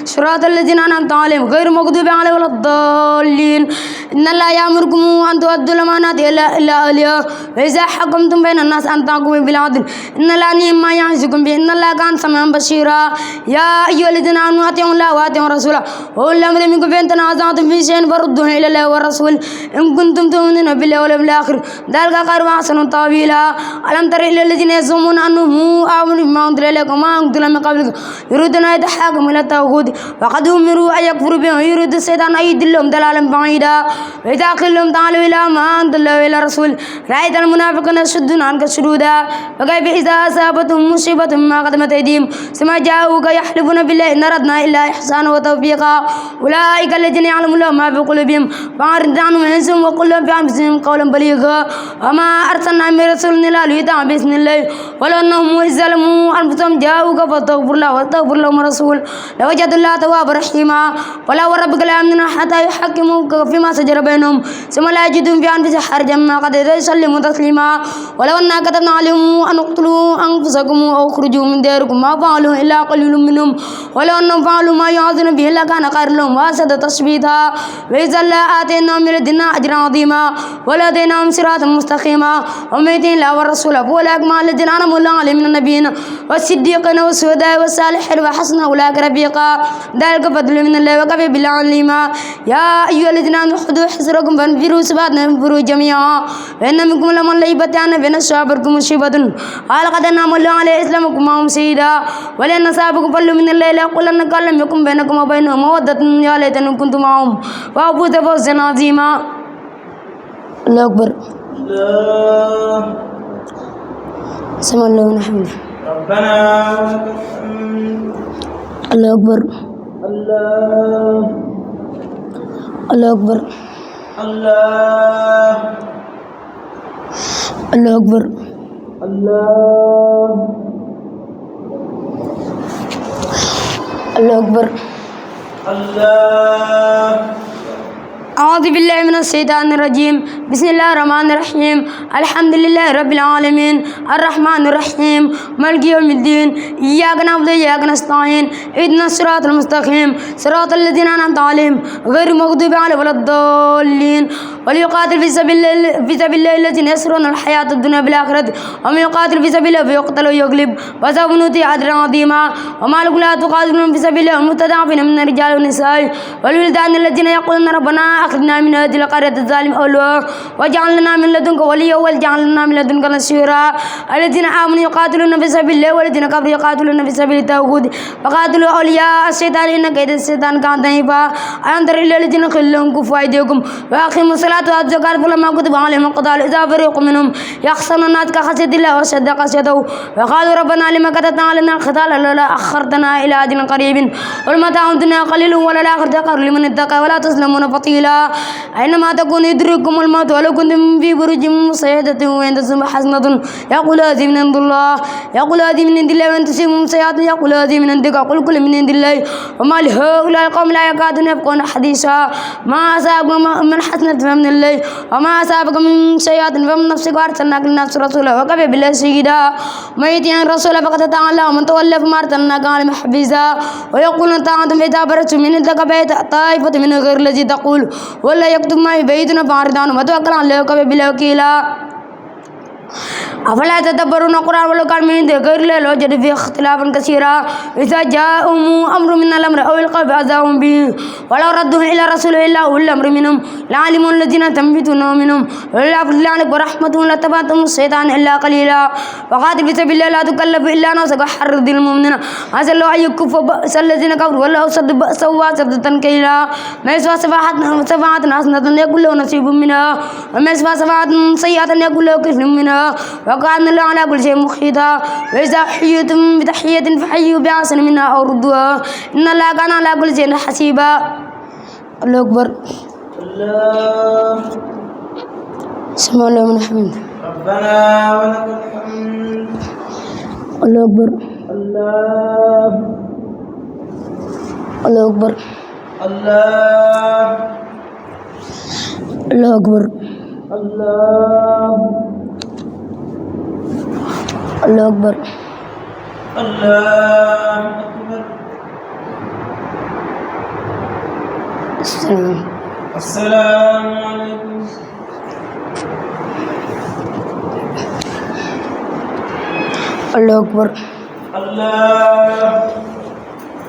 صراط الذين أنعمت عليهم غير المغضوب عليهم ولا الضالين إن الله يأمركم أن تؤدوا الأمانات إلى أهلها وإذا حكمتم بين الناس أن تحكموا بالعدل إن الله نعم ما يعظكم به إن الله كان سميعا بصيرا يا أيها الذين آمنوا أطيعوا الله وأطيعوا الرسول وأولي الأمر منكم فإن تنازعتم في شيء فردوه إلى الله والرسول إن كنتم تؤمنون بالله واليوم الآخر ذلك خير وأحسن تأويلا ألم تر إلى الذين يزعمون أنهم آمنوا بما أنزل إليكم وما أنزل من قبلكم يريدون أن يتحاكموا إلى الطاغوت وقد أمروا أن يكفروا به ويريد الشيطان أن يضلهم ضلالا بعيدا وإذا قيل لهم تعالوا إلى ما أنزل الله وإلى الرسول رأيت المنافقين يصدون عنك صدودا فكيف إذا أصابتهم مصيبة ما قدمت أيديهم ثم جاءوك يحلفون بالله إن أردنا إلا إحسانا وتوفيقا أولئك الذين يعلم الله ما في قلوبهم فأعرض عنهم وانسهم وقل لهم في أنفسهم قولا بليغا وما أرسلنا من رسول إلا ليطاع بإذن الله ولو أنهم إذ ظلموا أنفسهم جاءوك فاستغفر الله واستغفر لهم الرسول لوجدوا الله توابا رحيما ولا وربك لا يؤمنون حتى يحكموك فيما شجر بينهم ثم لا يجدون في أنفسهم حرجا مما قضيت ويسلموا تسليما ولو أنا كتبنا عليهم أن اقتلوا أنفسكم أو اخرجوا من ديركم ما فعلوا إلا قليل منهم ولو أنهم فعلوا ما يوعظون به لكان خيرا لهم وأشد تثبيتا وإذا لآتيناهم من لدنا أجرا عظيما ولهديناهم صراطا مستقيما ومن يطع الله والرسول فأولئك مع الذين أنعم الله عليهم من النبيين والصديقين والشهداء والصالحين وحسن أولئك رفيقا ذلك فضل من الله وكفى بالله عليما يا أيها الذين آمنوا خذوا حذركم فانفروا ثبات انفروا جميعا وإن منكم لمن لا يبطئن بين أصابتكم مصيبة قال قد أنعم الله على إسلامكم وهم شهيدا ولأن أصابكم فضل من الله ليقولن قال لم يكن بينكم وبينهم مودة يا ليتني كنت معهم وأفوز فوزا عظيما الله أكبر سمع الله من حمده ربنا ولك الحمد الله أكبر الله أكبر الله الله أكبر الله الله أكبر الله أعوذ بالله من الشيطان الرجيم بسم الله الرحمن الرحيم الحمد لله رب العالمين الرحمن الرحيم مالك يوم الدين إياك نعبد وإياك نستعين اهدنا الصراط المستقيم صراط الذين أنعمت عليهم غير المغضوب عليهم ولا الضالين وليقاتل في سبيل الله الذين يسرون الحياة الدنيا بالآخرة ومن يقاتل في سبيل الله فيقتل ويغلب وسوف نؤتيه أجرا عظيما وما لكم لا تقاتلون في سبيل الله المستضعفين من الرجال والنساء والولدان الذين يقولون ربنا أخرجنا من هذه القرية الظالمة أهلها واجعل لنا من لدنك وليا واجعل لنا من لدنك نصيرا الذين آمنوا يقاتلون في سبيل الله والذين كفروا يقاتلون في سبيل الطاغوت فقاتلوا أولياء الشيطان إن كيد الشيطان كان ضعيفا ألم تر إلى الذين قيل لهم كفوا أيديكم وأقيموا الصلاة وآتوا الزكاة فلما كتب عليهم القتال إذا فريق منهم يخشون الناس كخشية الله وأشد خشيته وقالوا ربنا لما كتبت علينا القتال لولا أخرتنا إلى أجل قريب والمتاع الدنيا قليل وللآخرة خير لمن اتقى ولا تظلمون فتيلا أينما تكونوا يدرككم الموت ولو كنتم في بروج مشيدة وإن تصبح حسنة يقول هذه من عند الله يقول هذه من عند الله وإن تصبهم سيئة يقول هذه من عندك قل كل من عند الله وما لهؤلاء القوم لا يكادون يفقهون حديثا ما أصابكم من حسنة فمن الله وما أصابكم من سيئة فمن نفسك وأرسلناك للناس رسولا وكفى بالله شهيدا ومن يطع الرسول فقد أطاع الله ومن تولى فما أرسلناك عليهم حفيظا ويقولون طاعة فإذا برزتم من عندك طائفة من غير الذي تقول ولا يكتب ما يبيتنا فأعرض عنهم وتوكل على الله وكفى بالله وكيلا أفلا تدبرون القرآن ولو كان من عند غير الله لوجدوا فيه اختلافا كثيرا إذا جاءهم أمر من الأمر أو القلب أذاهم به ولو ردوه إلى رسول الله أولي الأمر منهم لعلموا الذين تنبتونه منهم ولولا فضل الله عليكم ورحمته لاتبعتم الشيطان إلا قليلا وقاتل في سبيل الله لا تكلف إلا نفسك وحرض المؤمنين عسى الله أن يكف بأس الذين كفروا والله أشد بأسا وأشد تنكيلا ما يسوى شفاعة حسنة يكون له نصيب منها وما يسوى شفاعة سيئة يكون له كفل منها وكان الله على كل شيء مقيتا وإذا حييتم بتحية فحيوا بأحسن منها أو ردوها إن الله كان على كل شيء حسيبا الله أكبر الله سمع الله من حمده ربنا ولك الحمد الله أكبر الله الله أكبر الله الله أكبر الله الله أكبر الله أكبر السلام عليكم. الله أكبر. الله.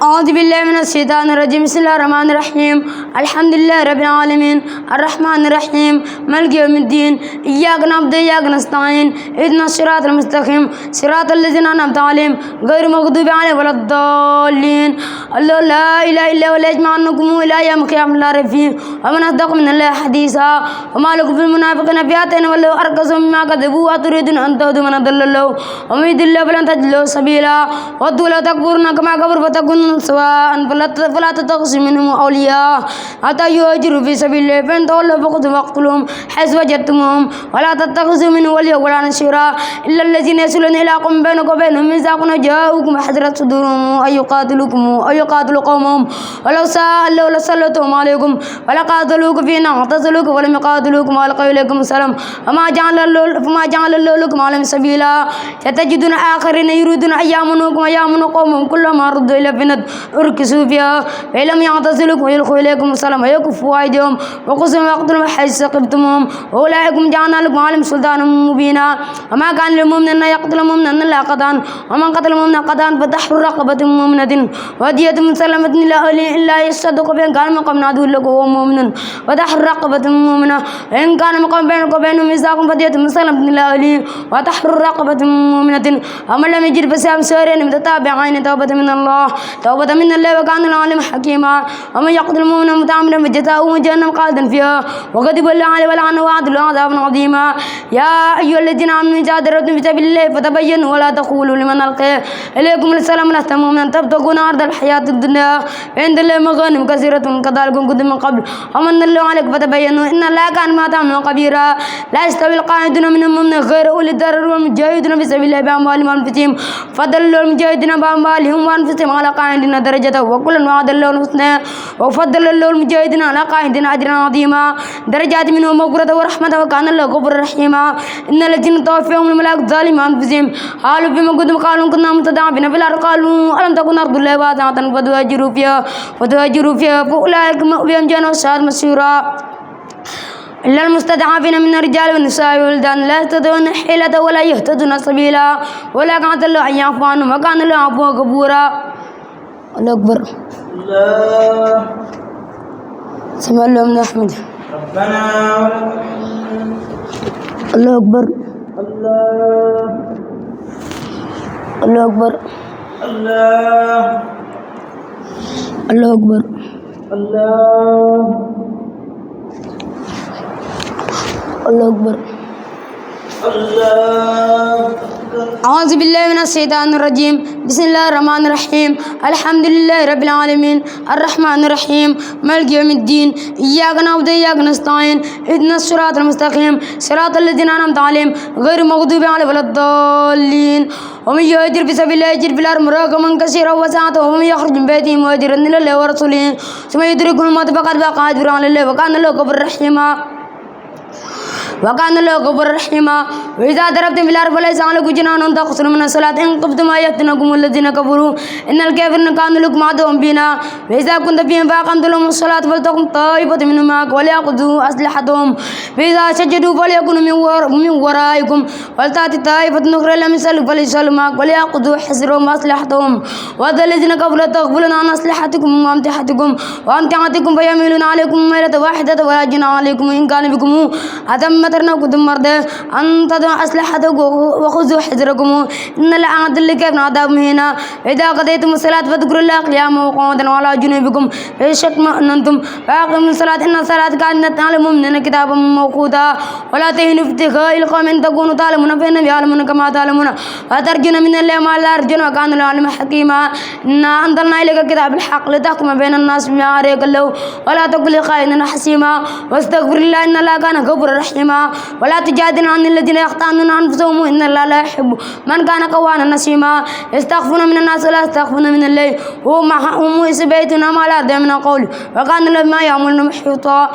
أعوذ بالله من الشيطان الرجيم. بسم الله الرحمن الرحيم. الحمد لله رب العالمين الرحمن الرحيم مالك يوم الدين إياك نعبد وإياك نستعين اهدنا الصراط المستقيم صراط الذين أنعمت عليهم غير المغضوب عليهم ولا الضالين. الله لا إله إلا هو ليجمعنكم إلى يوم القيامة لا ريب فيه ومن أصدق من الله حديثا وما لكم في المنافقين فئتين والله أركسهم مما كذبوا وتريدون أن تهدوا من أضل الله ومن يضلل الله فلن تجد له سبيلا ودوا لو تكفرون كما كفروا فتكونون سواء فلا تتخذوا منهم أولياء حتى يهاجروا في سبيل الله فإن تولوا فاقتلوهم حيث وجدتموهم ولا تتخذوا منهم وليا ولا نصيرا إلا الذين يصلون إلى قوم بينكم وبينهم ميثاق جاءوكم حسرت صدورهم أن يقاتلوكم أو يقاتلوا قومهم ولو شاء الله لسلطهم عليكم ولقاتلوكم فينا اعتزلوكم ولم يقاتلوكم وألقوا إليكم السلام فما جعل الله لكم عليهم سبيلا ستجدون آخرين يريدون أن يأمنوا قومهم كلما ردوا إلى فتنة اركسوا فيها فإن لم يعتزلوكم ويلقوا إليكم السلام ويكفوا أيديهم وقسموا ويقتلوا حيث ثقفتموهم وأولئكم جعلنا لكم عليهم سلطانا مبينا وما كان للمؤمن أن يقتل مؤمنا إلا خطأ ومن قتل مؤمنا خطأ فتحرير رقبة مؤمنة ودية مسلمة إلى أهله إلا يصدق بأن كان مقام عدو لكم وهو مؤمن وتحرير رقبة مؤمنة وإن كان مقام بينكم وبينهم ميثاق فدية مسلمة إلى أهله وتحرير رقبة مؤمنة ومن لم يجد فصيام شهرين متتابعين توبة من الله وكان الله عليما حكيما ومن يقتل مؤمنا متعمدا فجزاؤه جهنم خالدا فيها وغضب الله عليه ولعنه وأعد له عذابا عظيما يا أيها الذين آمنوا إذا ضربتم في سبيل الله فتبينوا ولا تقولوا لمن ألقى إليكم السلام لست مؤمنا تبتغون عرض الحياة الدنيا عند الله مغانم كثيرة كذلك كنتم من قبل ومن الله عليكم فتبينوا إن الله كان ما تعملون خبيرا لا يستوي القاعدون من المؤمنين غير أولي الضرر والمجاهدون في سبيل الله بأموالهم وأنفسهم فضل الله المجاهدين بأموالهم وأنفسهم على قاعدين درجته وكلا وعد الله الحسنى وفضل الله المجاهدين على قاعدين أجرا عظيما درجات منه مغفرة ورحمة وكان الله غفورا رحيما إن الذين توفاهم الملائكة ظالمين أنفسهم قالوا بما كنتم قالوا كنا مستضعفين في الأرض قالوا ألم تكن أرض الله واسعة فتهاجروا فيها فأولئك مأواهم جنة السعادة مسيرا إلا المستضعفين من الرجال والنساء والولدان لا يستطيعون حيلة ولا يهتدون سبيلا ولا كان الله أن يعفو عنهم وكان الله عفوا غفورا. الله أكبر. الله. سمع الله من حمده. ربنا ولك الحمد. الله أكبر. الله. الله أكبر. الله. الله أكبر. الله. الله أكبر. الله. أعوذ بالله من الشيطان الرجيم. بسم الله الرحمن الرحيم الحمد لله رب العالمين الرحمن الرحيم مالك يوم الدين إياك نعبد وإياك نستعين اهدنا الصراط المستقيم صراط الذين أنعمت عليهم غير المغضوب عليهم ولا الضالين ومن يهاجر في سبيل الله يجد في الأرض مراغما كثيرا وسعة ومن يخرج من بيته مهاجرا إلى الله ورسوله ثم يدركه الموت فقد وقع أجره على الله وكان الله غفورا رحيما وكان الله غفورا رحيما وإذا ضربتم في الأرض فليس عليكم جناح أن تقصروا من الصلاة إن خفتم أن يفتنكم الذين كفروا إن الكافرين كانوا لكم عدوا مبينا وإذا كنت فيهم فأقمت لهم الصلاة فلتقم طائفة منهم معك وليأخذوا أسلحتهم فإذا سجدوا فليكونوا من ورائكم ولتأتي طائفة أخرى لم يصلوا فليصلوا معك وليأخذوا حذرهم وأسلحتهم وذا الذين كفروا تغفلون عن أسلحتكم وأمتعتكم فيميلون عليكم ميلة واحدة ولا جناح عليكم إن كان بكم أتم مطرنا كنتم مرضى أن تضعوا أسلحتكم وخذوا حذركم إن العهد لكم عذاب مهينا إذا قضيتم الصلاة فاذكروا الله قياما وقعودا وعلى جنوبكم فإذا اطمأننتم فأقيموا الصلاة إن الصلاة كانت على المؤمنين كتابا موقوتا ولا تهنوا في ابتغاء القوم إن تكونوا تعلمون فإنهم يعلمون كما تعلمون وترجون من الله ما لا يرجون وكان الله عليما حكيما إنا أنزلنا إليك الكتاب بالحق لتحكم بين الناس بما أراك الله ولا تقل لخائن حسيما واستغفر الله إن الله كان غفورا رحيما حكيما ولا تجادل عن الذين يختانون أنفسهم إن الله لا يحب من كان قوانا نسيما يستخفون من الناس ولا يستخفون من الله هم يثبتون ما لا يرضى من القول وكان لما يعملون محيطا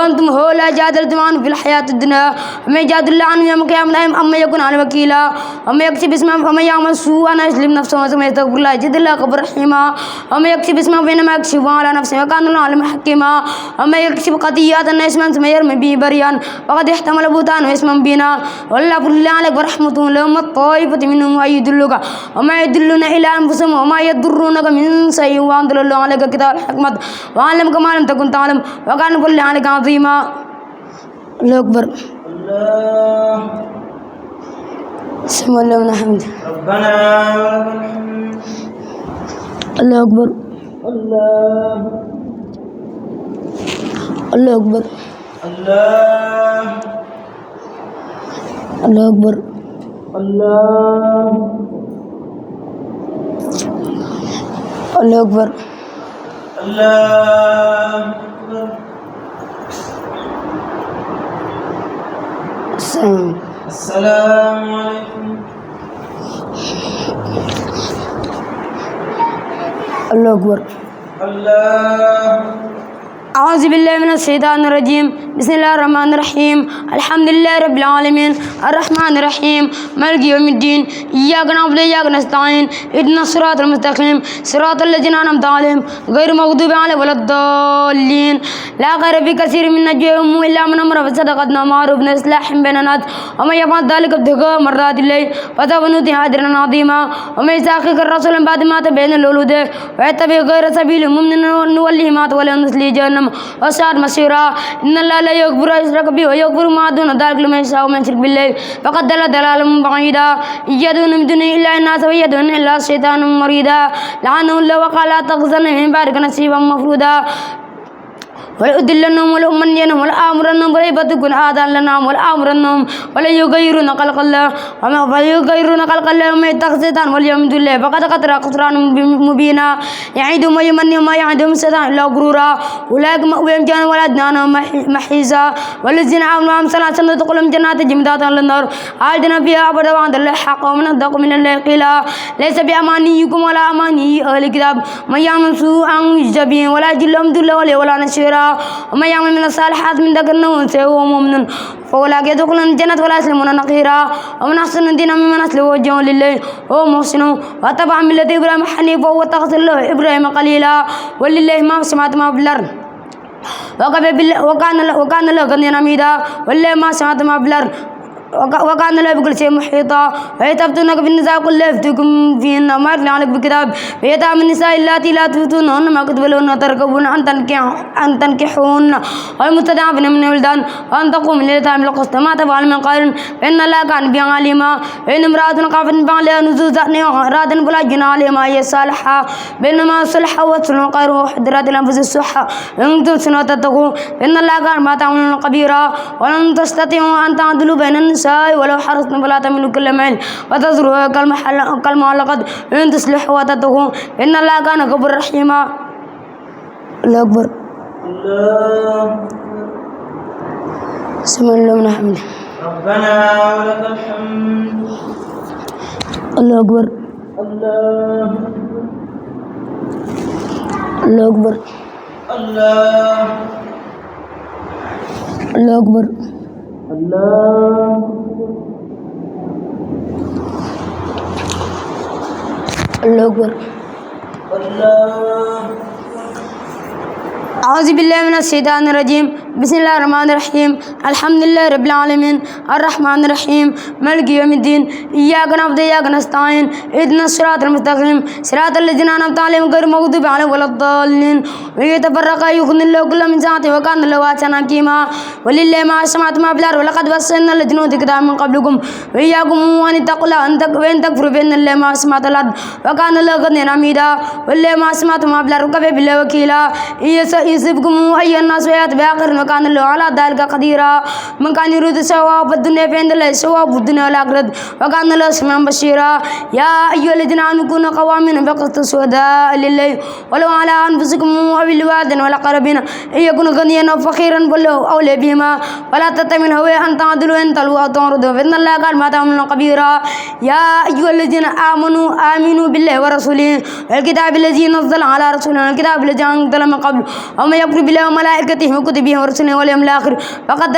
أنتم هو لا جادلتم عنه في الحياة الدنيا وما يجادل الله عنه يوم القيامة أما يكون على وكيلا وما يكسب اسمه وما يعمل سوءا يسلم نفسه ثم يستغفر الله يجد الله غفورا رحيما وما يكسب اسمه فإنما يكسب على نفسه وكان الله عليما حكيما وما يكسب خطيئة اسما ثم يرمي به بريئا وقد احتمل بهتانا اسما بينا والله فضل الله عليك ورحمته لهم الطائفة منهم يدلك وما يدلون إلى أنفسهم وما يضرونك من شيء وأنزل الله عليك كتاب الحكمة وعلمك ما لم تكن تعلم وكان كل عليك عظيما. الله أكبر. الله سمع الله من حمده. ربنا ولك الحمد. الله أكبر. الله الله أكبر. الله الله أكبر. الله الله أكبر. الله أكبر. السلام عليكم. الله أكبر. الله. أعوذ بالله من الشيطان الرجيم. بسم الله الرحمن الرحيم. الحمد لله رب العالمين الرحمن الرحيم مالك يوم الدين إياك نعبد وإياك نستعين اهدنا الصراط المستقيم صراط الذين أنعمت عليهم غير المغضوب عليهم ولا الضالين. لا خير في كثير من نجواهم إلا من أمر بصدقة ومعروف وإصلاح بين الناس ومن يفعل ذلك ابتغاء مرضات الله فسوف نؤتيه أجرا عظيما ومن يشاقق الرسول من بعد ما تبين له الهدى ويتبع غير سبيل المؤمنين نوليه ما تولى ونصليه جهنم وساءت مصيرا. إن الله لا يغفر أن يشرك به ويغفر ما دون ذلك لمن يشاء ومن يشرك بالله فقد ضل ضلالا بعيدا. يدعون من دونه إلا الناس ويدعون إلا الشيطان مريدا لعنه الله وقال لا تخزن من بارك نصيبا مفرودا ولأدلنهم ولأمنينهم ولآمرنهم وليبتكن آذان لنا ولآمرنهم وليغيرون خلق الله وما يتخذ الشيطان واليوم الله فقد خسر خسرانا مبينا يعدهم ويمنيهم ما يعدهم الشيطان إلا غرورا أولئك مأواهم جهنم ولا أدنى محيصا والذين آمنوا وعملوا الصالحات سندخلهم جنات تجري من تحتها الأنهار خالدين فيها أبدا وعد الله حق ومن أصدق من الله قيلا. ليس بأمانيكم ولا أماني أهل الكتاب من يعمل سوءا يجزى به ولا يجد لهم ذلا ولا نصيرا ومن يعمل من الصالحات من ذكر وأنثى وهو مؤمن فأولئك يدخلون الجنة ولا يظلمون نقيرا. ومن أحسن دينا ممن أسلم وجهه لله وهو محسن واتبع ملة إبراهيم حنيفا واتخذ الله إبراهيم خليلا ولله ما في السماوات وما في الأرض وكان له غنيا حميدا ولله ما في السماوات وما في الأرض وكان لا بكل شيء محيطا. ويستفتونك في النساء قل لا يفتيكم فيهن ما يتلى عليك بكتاب ويتامى النساء اللاتي لا تؤتونهن ما كتب لهن ترغبون أن تنكحوهن والمستضعفين من الولدان وأن تقوموا لليتامى بالقسط ما تفعل من خير فإن الله كان بها عليما. وإن امرأة خافت من بعلها نشوزا أو إعراضا فلا جناح عليهما هي صالحة بينما الصلح والصلح خير وحضرت الأنفس الصحة إن تحسنوا وتتقوا فإن الله كان ما تعملون خبيرا. ولن تستطيعوا أن تعدلوا بين النساء ولو حرصتم فلا تميلوا كل ميل وتذروها كالمعلقة إن تصلحوا وتتقوا إن الله كان غفورا رحيما. الله أكبر. الله. سمع الله من حمده. ربنا ولك الحمد. الله أكبر. الله. الله أكبر. الله. الله أكبر. الله. الله أكبر. الله. أعوذ بالله من الشيطان الرجيم. بسم الله الرحمن الرحيم. الحمد لله رب العالمين الرحمن الرحيم مالك يوم الدين إياك نعبد وإياك نستعين اهدنا الصراط المستقيم صراط الذين أنعمت عليهم غير المغضوب عليهم ولا الضالين. ويتفرقا يغني الله كل من سعته وكان الله واسعا حكيما. ولله ما في السماوات وما في الأرض ولقد وصينا الذين أوتوا الكتاب من قبلكم وإياكم أن اتقوا الله وإن تكفروا فإن الله ما في السماوات والأرض وكان الله غنيا حميدا. ولله ما في السماوات وما في الأرض وكفى بالله وكيلا. يحسبكم أيها الناس ويأتي بآخرين كان له على ذلك قديرا من كان يريد ثواب الدنيا فعند الله ثواب الدنيا والآخرة وكان الله سميعا بصيرا يا أيها الذين آمنوا كونوا قوامين بالقسط شهداء لله ولو على أنفسكم أو الوالدين والأقربين إن يكون غنيا أو فقيرا فله أولى بهما ولا تتبعوا الهوى أن تعدلوا إن تلووا أو تعرضوا فإن الله قال ما تعملون خبيرا يا أيها الذين آمنوا بالله ورسوله والكتاب الذي نزل على رسوله والكتاب الذي أنزل من قبل ومن يكفر بالله وملائكته وكتبه ورسله واليوم الآخر فقد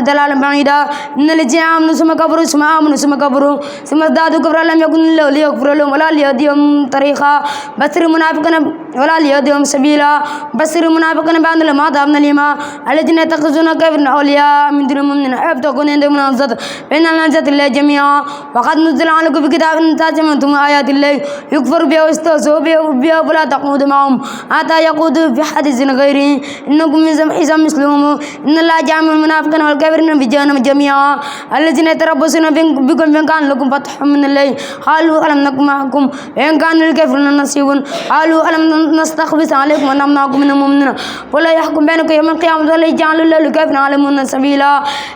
ضلالا بعيدا إن الذين آمنوا ثم كفروا ثم آمنوا ثم كفروا ثم ازدادوا كفرا لم يكن الله ليغفر لهم ولا ليهديهم طريقا بشر المنافقين ولا ليهديهم سبيلا بشر المنافقين بأن لهم عذابا أليما الذين يتخذون كافرين أولياء من دون المؤمنين يبتغون عندهم العزة فإن العزة لله جميعا وقد نزل عليكم في كتاب أن تعلمتم آيات الله يكفر بها ويستهزئ بها فلا تقعدوا معهم حتى يقودوا في حديث غيره إنكم إذا مثلهم إن الله جامع المنافقين والكافرين في جهنم جميعا الذين يتربصون بكم إن كان لكم فتح من الله قالوا ألم نكن معكم وإن كان للكافرين نصيب قالوا ألم نستخلص عليكم ونمنعكم من المؤمنين ولا يحكم بينكم يوم القيامة ولا يجعل الله للكافرين عليهم سبيلا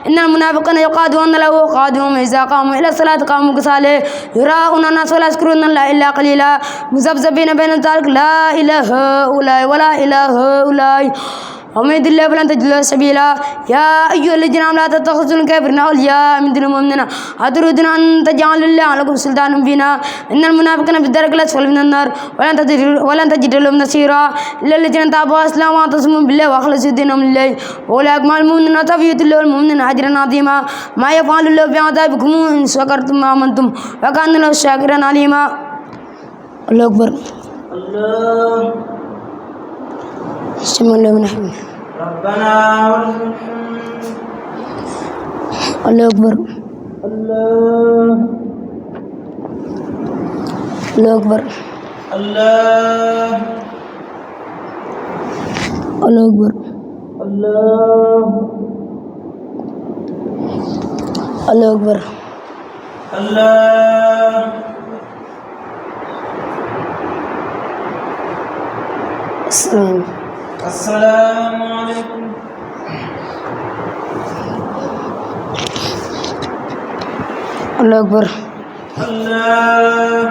إن المنافقين يقادون له قادهم إذا قاموا إلى الصلاة قاموا كسالى يراءون الناس ولا يذكرون الله إلا قليلا مذبذبين بين ذلك لا إله هؤلاء ولا إله هؤلاء ومن يضلل الله فلن تجد له سبيلا يا أيها الذين آمنوا لا تتخذوا الكافرين أولياء من دون المؤمنين أتريدون أن تجعلوا الله عليكم سلطانا مبينا إن المنافقين في الدرك الأسفل من النار ولن تجد لهم نصيرا إلا الذين تابوا وأسلموا واعتصموا بالله وأخلصوا دينهم لله وأولئك مع المؤمنين وتوفيق الله المؤمنين أجرا عظيما ما يفعل الله بعذابكم إن شكرتم وآمنتم وكان الله شاكرا عليما. الله أكبر. الله سمع الله من حمده ربنا ولك الحمد. الله أكبر. الله الله أكبر. الله الله أكبر. الله الله أكبر. الله السلام عليكم. الله أكبر. الله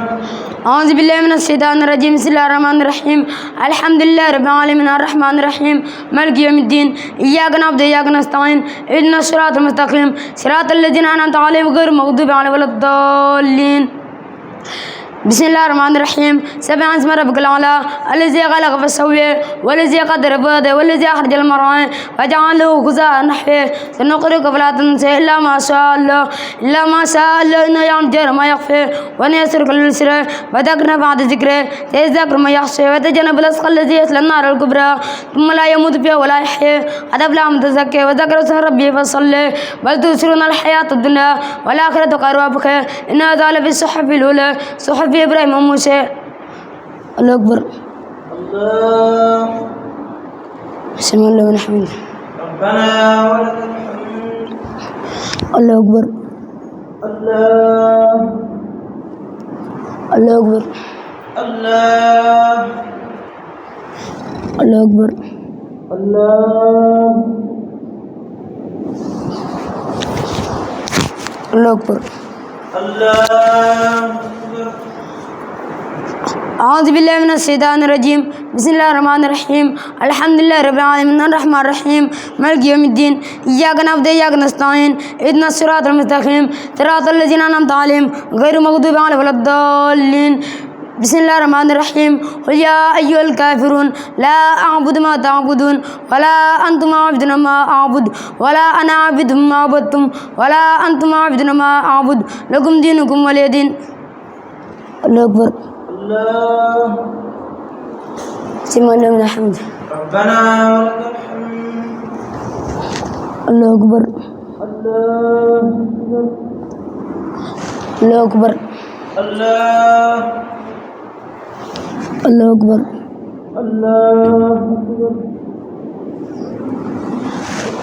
أعوذ بالله من الشيطان الرجيم بسم الله الرحمن الرحيم الحمد لله رب العالمين الرحمن الرحيم مالك يوم الدين إياك نعبد وإياك نستعين اهدنا الصراط المستقيم صراط الذين أنعمت عليهم غير المغضوب عليهم ولا الضالين بسم الله الرحمن الرحيم سبح اسم ربك الأعلى الذي خلق فسوى والذي قدر فهدى والذي أخرج المرعى وجعله غثاء نحوه سنقرئك فلا تنسى إلا ما شاء الله إنه يعلم الجهر ما يخفى ونيسرك لليسرى وذكر بعد ذكره سيذكر ما يخشى ويتجنب الأشقى الذي يصلى النار الكبرى ثم لا يموت فيها ولا يحيى قد أفلح من تزكى وذكر اسم ربه فصلى بل تؤثرون الحياة الدنيا والآخرة خير وأبقى إن هذا لفي الصحف الأولى صحف إبراهيم وموسى. الله أكبر. الله سمع الله من حمده ربنا ولك الحمد. الله أكبر. الله الله أكبر. الله الله أكبر. الله الله أكبر. الله أعوذ بالله من الشيطان الرجيم بسم الله الرحمن الرحيم الحمد لله رب العالمين الرحمن الرحيم مالك يوم الدين إياك نعبد وإياك نستعين اهدنا الصراط المستقيم صراط الذين أنعمت عليهم غير المغضوب عليهم ولا الضالين بسم الله الرحمن الرحيم قل يا أيها الكافرون لا أعبد ما تعبدون ولا أنتم عابدون ما أعبد ولا أنا عابد ما عبدتم ولا أنتم عابدون ما أعبد لكم دينكم ولي دين. الله أكبر. الله سمع الله من حمده ربنا ولك الحمد. الله أكبر. الله الله أكبر. الله الله أكبر. الله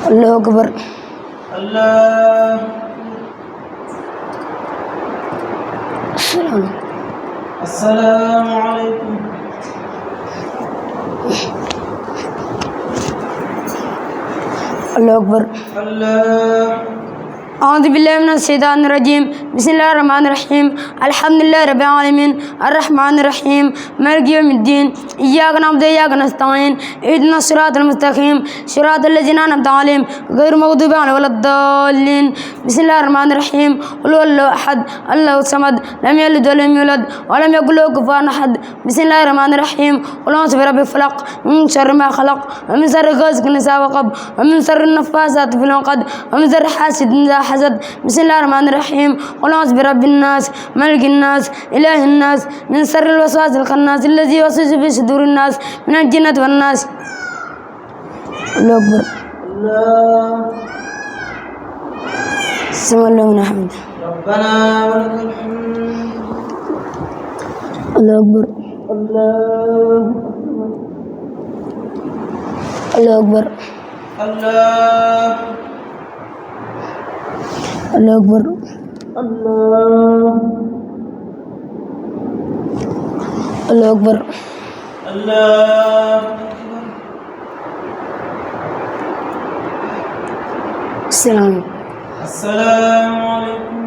الله أكبر. الله السلام عليكم. الله أكبر. الله. أعوذ بالله من الشيطان الرجيم. بسم الله الرحمن الرحيم. الحمد لله رب العالمين الرحمن الرحيم مالك يوم الدين إياك نعبد وإياك نستعين اهدنا الصراط المستقيم صراط الذين أنعمت عليهم غير المغضوب عليهم ولا الضالين. بسم الله الرحمن الرحيم قل هو الله أحد الله الصمد لم يلد ولم يولد ولم يكن له كفوا أحد. بسم الله الرحمن الرحيم قل أعوذ برب الفلق من شر ما خلق ومن شر غاسق إذا وقب ومن شر النفاثات في العقد ومن شر حاسد إذا حسد. بسم الله الرحمن الرحيم قل أعوذ برب الناس ملك الناس إله الناس من شر الوسواس الخناس الذي يوسوس في صدور الناس من الجنة والناس. الله أكبر. الله. سمع الله من حمد. ربنا ولك الحمد. الله أكبر. الله. الله أكبر. الله. الله أكبر. الله. الله أكبر. الله. السلام السلام عليكم.